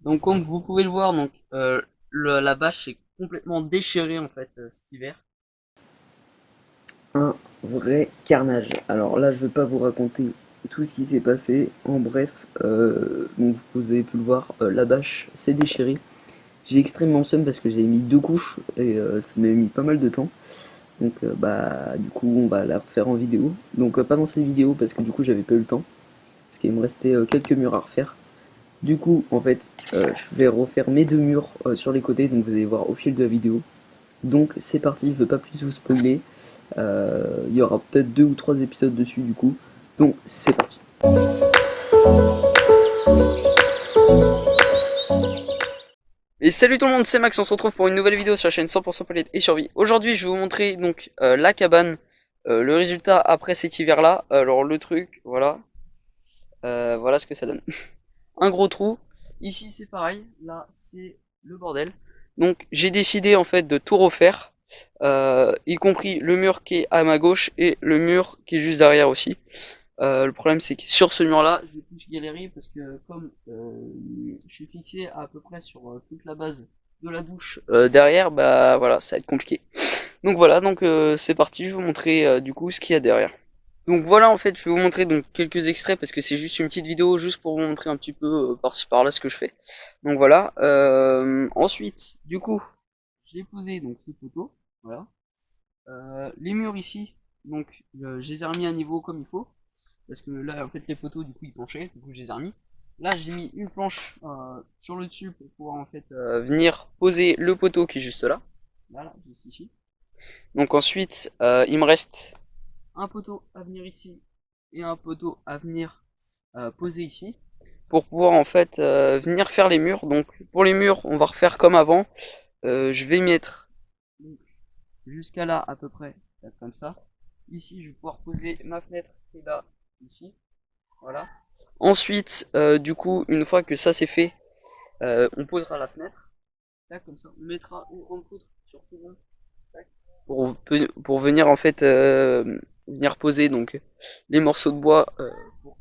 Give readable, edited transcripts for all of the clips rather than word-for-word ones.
Donc comme vous pouvez le voir, donc la bâche est complètement déchirée en fait cet hiver. Un vrai carnage. Alors là, je vais pas vous raconter tout ce qui s'est passé. En bref, donc vous avez pu le voir, la bâche s'est déchirée. J'ai extrêmement seum parce que j'ai mis deux couches et ça m'a mis pas mal de temps. Donc bah du coup on va la refaire en vidéo. Donc pas dans cette vidéo parce que du coup j'avais pas eu le temps. Parce qu'il me restait quelques murs à refaire. Du coup en fait je vais refaire mes deux murs sur les côtés, donc vous allez voir au fil de la vidéo. Donc c'est parti, je veux pas plus vous spoiler. Il y aura peut-être deux ou trois épisodes dessus du coup. Donc c'est parti. Et salut tout le monde, c'est Max, on se retrouve pour une nouvelle vidéo sur la chaîne 100% Palette et Survie. Aujourd'hui je vais vous montrer donc la cabane, le résultat après cet hiver là. Alors le truc, voilà, voilà ce que ça donne. Un gros trou, ici c'est pareil, là c'est le bordel. Donc j'ai décidé en fait de tout refaire, y compris le mur qui est à ma gauche et le mur qui est juste derrière aussi. Le problème c'est que sur ce mur là je vais plus galérer parce que comme je suis fixé à peu près sur toute la base de la douche derrière, bah voilà ça va être compliqué. Donc voilà, donc c'est parti, je vais vous montrer du coup ce qu'il y a derrière. Donc voilà, en fait je vais vous montrer donc quelques extraits parce que c'est juste une petite vidéo juste pour vous montrer un petit peu par-ci par-là ce que je fais. Donc voilà, ensuite du coup j'ai posé donc ce poteau, voilà. Les murs ici, donc je les ai remis à niveau comme il faut. Parce que là, en fait, les poteaux, du coup, ils penchaient, du coup, je les ai remis. Là, j'ai mis une planche sur le dessus pour pouvoir, en fait, venir poser le poteau qui est juste là. Voilà, juste ici. Donc ensuite, il me reste un poteau à venir ici et un poteau à venir poser ici. Pour pouvoir, en fait, venir faire les murs. Donc, pour les murs, on va refaire comme avant. Je vais mettre jusqu'à là, à peu près, comme ça. Ici, je vais pouvoir poser ma fenêtre qui est là, ici. Voilà. Ensuite, du coup, une fois que ça c'est fait, on posera la fenêtre. Tac, comme ça. On mettra une grande poutre sur tout le monde. Tac. Pour venir en fait venir poser donc les morceaux de bois pour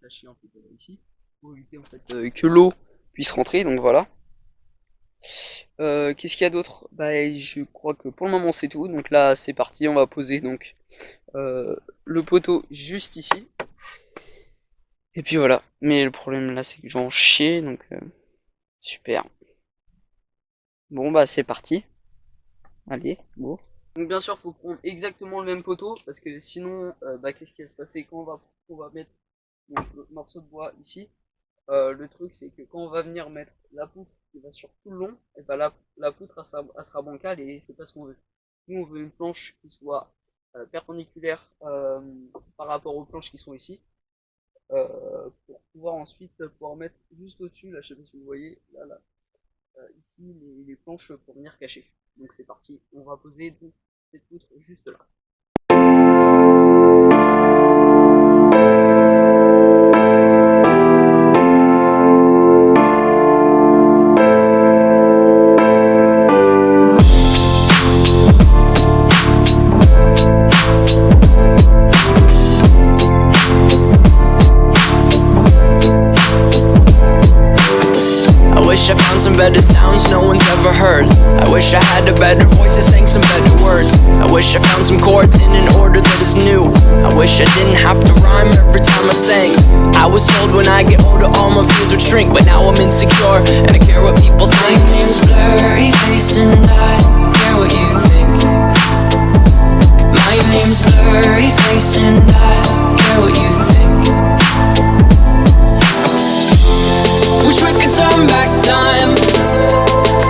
cacher un peu ici. Pour éviter en fait que l'eau puisse rentrer. Donc voilà. Qu'est-ce qu'il y a d'autre? Bah je crois que pour le moment c'est tout. Donc là c'est parti. On va poser donc le poteau juste ici. Et puis voilà. Mais le problème là, c'est que j'en chie, donc super. Bon bah c'est parti. Allez, go. Donc bien sûr, faut prendre exactement le même poteau parce que sinon, bah qu'est-ce qui va se passer quand on va mettre donc, le morceau de bois ici. Le truc c'est que quand on va venir mettre la poutre qui va sur tout le long, et bah la poutre elle sera bancale et c'est pas ce qu'on veut. Nous on veut une planche qui soit perpendiculaire par rapport aux planches qui sont ici. Pour pouvoir ensuite pouvoir mettre juste au-dessus, là je sais pas si vous voyez, là, ici les planches pour venir cacher. Donc c'est parti, on va poser donc cette poutre juste là. I wish I found some better sounds no one's ever heard. I wish I had a better voice that sang some better words. I wish I found some chords in an order that is new. I wish I didn't have to rhyme every time I sang. I was told when I get older all my fears would shrink, but now I'm insecure and I care what people think. My name's Blurry Face and I care what you think. My name's Blurry Face and I care what you think. Wish we could turn back time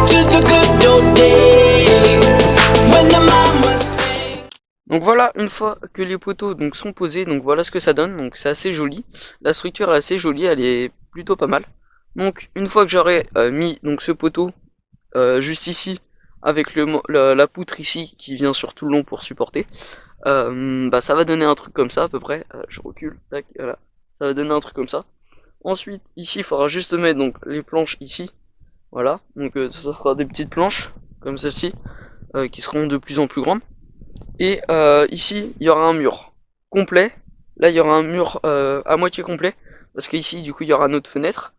to the good old days when the mom was saying. Donc voilà, une fois que les poteaux donc sont posés, donc voilà ce que ça donne. Donc c'est assez joli. La structure est assez jolie, elle est plutôt pas mal. Donc une fois que j'aurai mis donc ce poteau juste ici avec la poutre ici qui vient sur tout le long pour supporter, bah ça va donner un truc comme ça à peu près. Je recule, tac, voilà. Ça va donner un truc comme ça. Ensuite, ici, il faudra juste mettre donc les planches ici. Voilà, donc ça sera des petites planches comme celle-ci qui seront de plus en plus grandes. Et ici, il y aura un mur complet. Là, il y aura un mur à moitié complet parce qu'ici, du coup, il y aura notre fenêtre.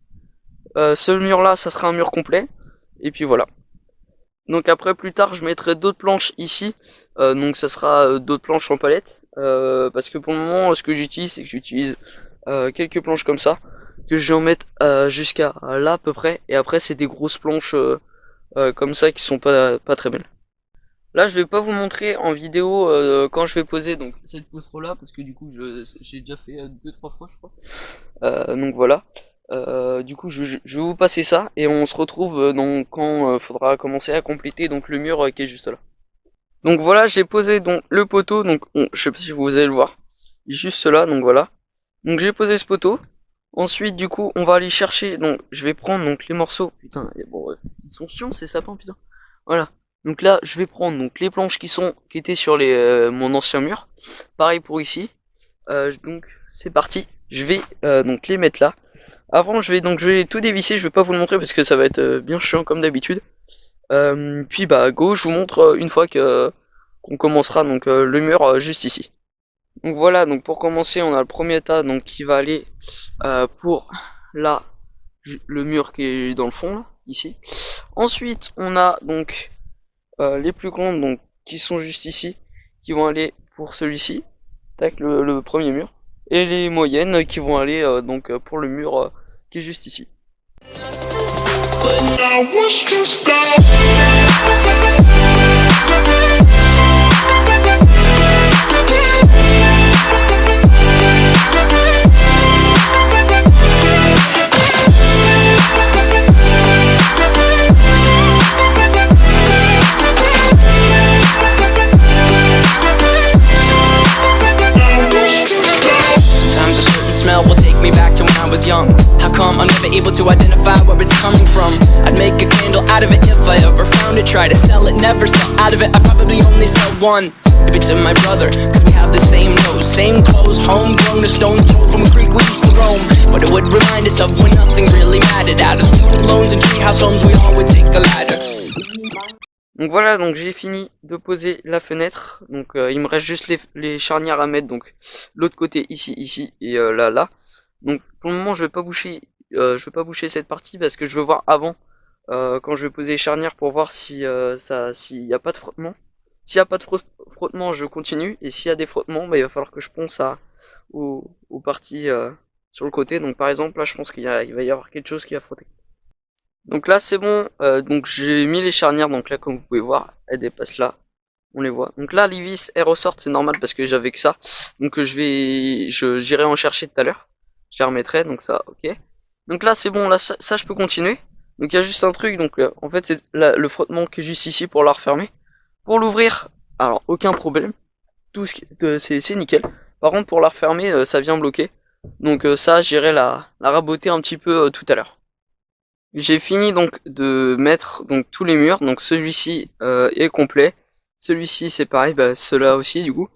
Ce mur là ça sera un mur complet. Et puis voilà. Donc après plus tard je mettrai d'autres planches ici. Donc ça sera d'autres planches en palette. Parce que pour le moment ce que j'utilise c'est que j'utilise quelques planches comme ça. Que je vais en mettre jusqu'à là à peu près. Et après c'est des grosses planches comme ça qui sont pas très belles. Là je vais pas vous montrer en vidéo quand je vais poser donc cette poutre là. Parce que du coup j'ai déjà fait 2-3 fois je crois. Donc voilà. Du coup je vais vous passer ça et on se retrouve donc quand faudra commencer à compléter donc le mur qui est juste là. Donc voilà, j'ai posé donc le poteau, donc je sais pas si vous allez le voir, juste là, donc voilà. Donc j'ai posé ce poteau. Ensuite du coup on va aller chercher, donc je vais prendre donc les morceaux, putain, bon, ils sont chiants ces sapins putain. Voilà. Donc là je vais prendre donc les planches qui étaient sur mon ancien mur. Pareil pour ici. Donc c'est parti, je vais donc les mettre là. Avant, je vais tout dévisser, je vais pas vous le montrer parce que ça va être bien chiant comme d'habitude. Puis bah go, je vous montre une fois que qu'on commencera donc le mur juste ici. Donc voilà, donc pour commencer, on a le premier tas donc qui va aller pour là le mur qui est dans le fond là, ici. Ensuite, on a donc les plus grandes donc qui sont juste ici, qui vont aller pour celui-ci, tac le premier mur, et les moyennes qui vont aller donc pour le mur qui est juste ici. Sometimes a certain smell will take me back to when I was young. How come I'm never able to identify where it's coming from? I'd make a candle out of it if I ever found it. Try to sell it, never sell out of it. I probably only sell one. Maybe to my brother, cause we have the same nose, same clothes, homegrown, a stone's throw from a creek we used to roam. But it would remind us of when nothing really mattered. Out of student loans and treehouse homes, we all would take the ladder. Donc voilà, donc j'ai fini de poser la fenêtre. Donc il me reste juste les charnières à mettre. Donc l'autre côté ici et là. Donc pour le moment je vais pas boucher cette partie parce que je veux voir avant quand je vais poser les charnières pour voir si s'il n'y a pas de frottement. S'il n'y a pas de frottement, je continue. Et s'il y a des frottements, bah, il va falloir que je ponce aux parties sur le côté. Donc par exemple là je pense qu'il va y avoir quelque chose qui va frotter. Donc là c'est bon, donc j'ai mis les charnières, donc là comme vous pouvez voir, elles dépassent là, on les voit. Donc là les vis elles ressortent, c'est normal parce que j'avais que ça, donc j'irai en chercher tout à l'heure, je les remettrai, donc ça ok. Donc là c'est bon, là ça je peux continuer. Donc il y a juste un truc, donc en fait c'est le frottement qui est juste ici pour la refermer. Pour l'ouvrir, alors aucun problème, c'est nickel. Par contre pour la refermer ça vient bloquer, donc ça j'irai la raboter un petit peu tout à l'heure. J'ai fini donc de mettre donc tous les murs, donc celui-ci est complet, celui-ci c'est pareil, bah ceux-là aussi du coup,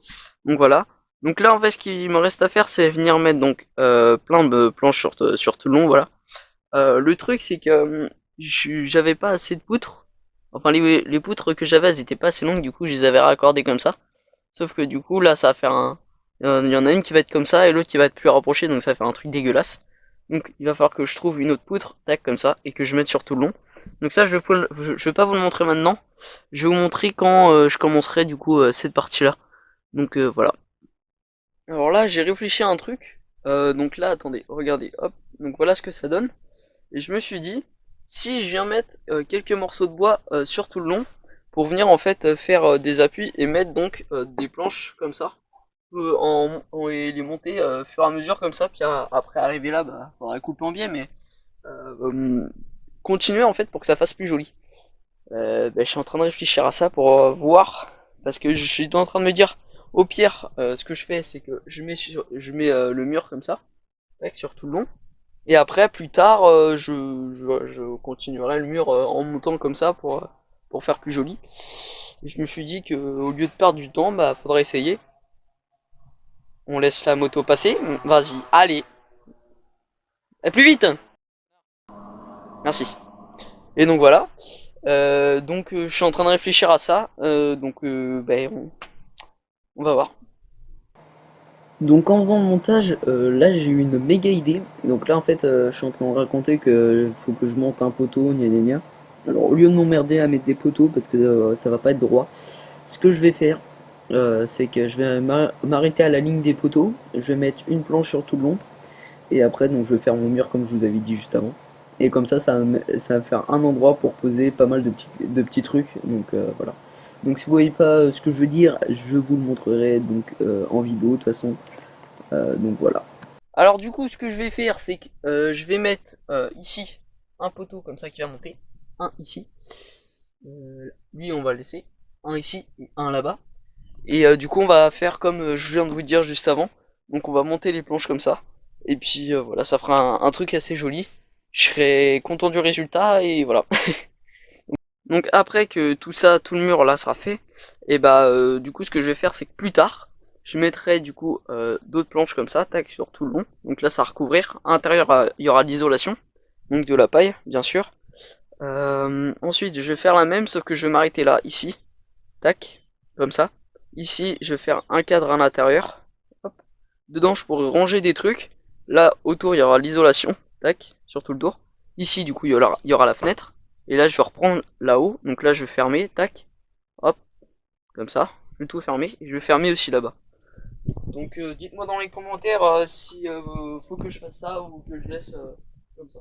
donc voilà. Donc là en fait ce qu'il me reste à faire c'est venir mettre donc plein de planches sur tout le long, voilà. Le truc c'est que j'avais pas assez de poutres, enfin les poutres que j'avais elles étaient pas assez longues, du coup je les avais raccordées comme ça, sauf que du coup là ça va faire il y en a une qui va être comme ça et l'autre qui va être plus rapprochée, donc ça va faire un truc dégueulasse. Donc il va falloir que je trouve une autre poutre, tac comme ça, et que je mette sur tout le long. Donc ça je vais pas vous le montrer maintenant. Je vais vous montrer quand je commencerai du coup cette partie là. Donc voilà. Alors là j'ai réfléchi à un truc. Donc là attendez, regardez, hop. Donc voilà ce que ça donne. Et je me suis dit, si je viens mettre quelques morceaux de bois sur tout le long, pour venir en fait faire des appuis et mettre donc des planches comme ça. Et les monter fur et à mesure comme ça, puis après arriver là, bah faudra couper en biais, mais continuer en fait pour que ça fasse plus joli. Bah, je suis en train de réfléchir à ça pour voir, parce que je suis en train de me dire, au pire, ce que je fais, c'est que je mets le mur comme ça, tac, sur tout le long, et après plus tard, je continuerai le mur en montant comme ça pour faire plus joli. Et je me suis dit que au lieu de perdre du temps, bah faudrait essayer. On laisse la moto passer. Vas-y, allez. Et plus vite. Merci. Et donc voilà. Je suis en train de réfléchir à ça. Ben, on va voir. Donc en faisant le montage, là j'ai eu une méga idée. Donc là en fait je suis en train de raconter que faut que je monte un poteau, gna gna gna. Alors au lieu de m'emmerder à mettre des poteaux parce que ça va pas être droit, ce que je vais faire c'est que je vais m'arrêter à la ligne des poteaux, je vais mettre une planche sur tout le long et après donc je vais faire mon mur comme je vous avais dit juste avant. Et comme ça va me faire un endroit pour poser pas mal de petits trucs. Donc voilà. Donc si vous voyez pas ce que je veux dire, je vous le montrerai donc en vidéo de toute façon. Donc voilà. Alors du coup, ce que je vais faire, c'est que je vais mettre ici un poteau comme ça qui va monter, un ici, lui on va le laisser, un ici et un là-bas. Et du coup, on va faire comme je viens de vous dire juste avant. Donc on va monter les planches comme ça. Et puis voilà, ça fera un truc assez joli. Je serai content du résultat et voilà. Donc après que tout ça, tout le mur là sera fait, et bah du coup ce que je vais faire c'est que plus tard, je mettrai du coup d'autres planches comme ça, tac, sur tout le long. Donc là ça va recouvrir. À l'intérieur il y aura l'isolation, donc de la paille bien sûr. Ensuite je vais faire la même sauf que je vais m'arrêter là, ici, tac, comme ça. Ici je vais faire un cadre à l'intérieur. Hop. Dedans je pourrai ranger des trucs. Là autour il y aura l'isolation, tac, sur tout le tour. Ici du coup il y aura la fenêtre. Et là je vais reprendre là-haut, donc là je vais fermer, tac, hop, comme ça, je vais tout fermer, et je vais fermer aussi là-bas. Donc dites-moi dans les commentaires si faut que je fasse ça ou que je laisse comme ça.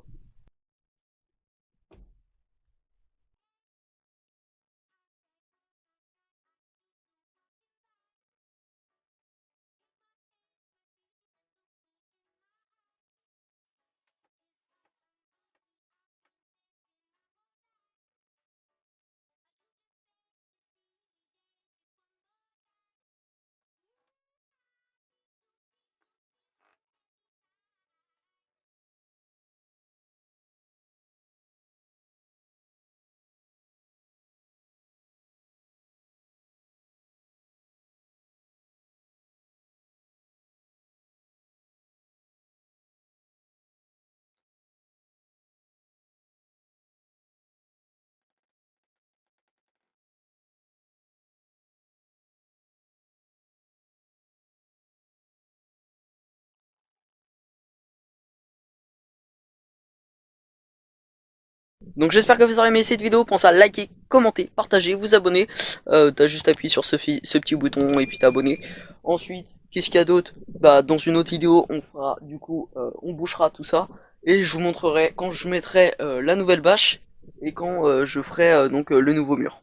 Donc j'espère que vous aurez aimé cette vidéo, pensez à liker, commenter, partager, vous abonner. T'as juste appuyé sur ce petit bouton et puis t'abonner. Ensuite, qu'est-ce qu'il y a d'autre? Bah dans une autre vidéo, on fera du coup, on bouchera tout ça. Et je vous montrerai quand je mettrai la nouvelle bâche et quand je ferai donc le nouveau mur.